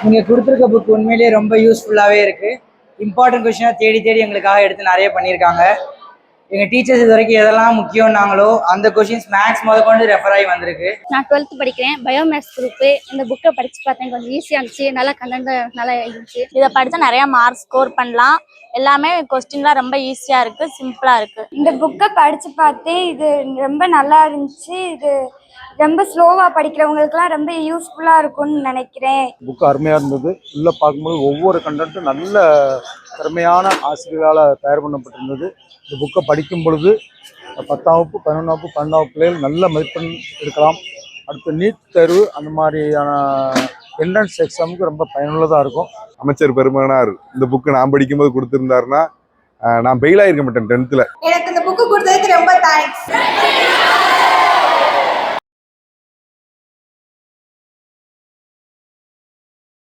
நீங்கள் கொடுத்துருக்க புக் உண்மையிலேயே ரொம்ப யூஸ்ஃபுல்லாகவே இருக்குது. இம்பார்ட்டன்ட் கொஷினாக தேடி தேடி எங்களுக்காக எடுத்து நிறைய பண்ணியிருக்காங்க. எங்கள் டீச்சர்ஸ் இது வரைக்கும் எதெல்லாம் முக்கியம்னாங்களோ அந்த கொஷின்ஸ் மேக்ஸ் முதற்கொண்டு ரெஃபர் ஆகி வந்திருக்கு. நான் 12th படிக்கிறேன், பயோமேக்ஸ் குரூப்பு. இந்த புக்கை படித்து பார்த்தேன், கொஞ்சம் ஈஸியாக இருந்துச்சு, நல்லா கண்டென்ட் நல்லா இருந்துச்சு. இதை படித்தா நிறையா மார்க் ஸ்கோர் பண்ணலாம். எல்லாமே கொஸ்டின்லாம் ரொம்ப ஈஸியாக இருக்குது, சிம்பிளாக இருக்குது. இந்த புக்கை படித்து பார்த்தேன், இது ரொம்ப நல்லா இருந்துச்சு. இது ரொம்ப ஸ்லோவாக படிக்கிறவங்களுக்குலாம் ரொம்ப யூஸ்ஃபுல்லாக இருக்கும்னு நினைக்கிறேன். புக்கு அருமையாக இருந்தது. உள்ளே பார்க்கும்போது ஒவ்வொரு கண்டென்ட்டும் நல்ல திறமையான ஆசிரியர்களால் தயார் பண்ணப்பட்டிருந்தது. இந்த புக்கை படிக்கும் பொழுது 10ஆம் வகுப்பு 11ஆம் வகுப்பு 12ஆம் பிள்ளைகள் நல்ல மதிப்பெண் எடுக்கலாம். அடுத்து நீட் தேர்வு அந்த மாதிரியான என்ட்ரன்ஸ் எக்ஸாமுக்கு ரொம்ப பயனுள்ளதாக இருக்கும். அமைச்சர் பெருமகனார் இந்த புக்கு நான் படிக்கும்போது கொடுத்துருந்தாருன்னா நான் ஃபெயில் ஆகிருக்க மாட்டேன் 10th. எனக்கு இந்த புக்கு கொடுத்ததுக்கு ரொம்ப தேங்க்ஸ்.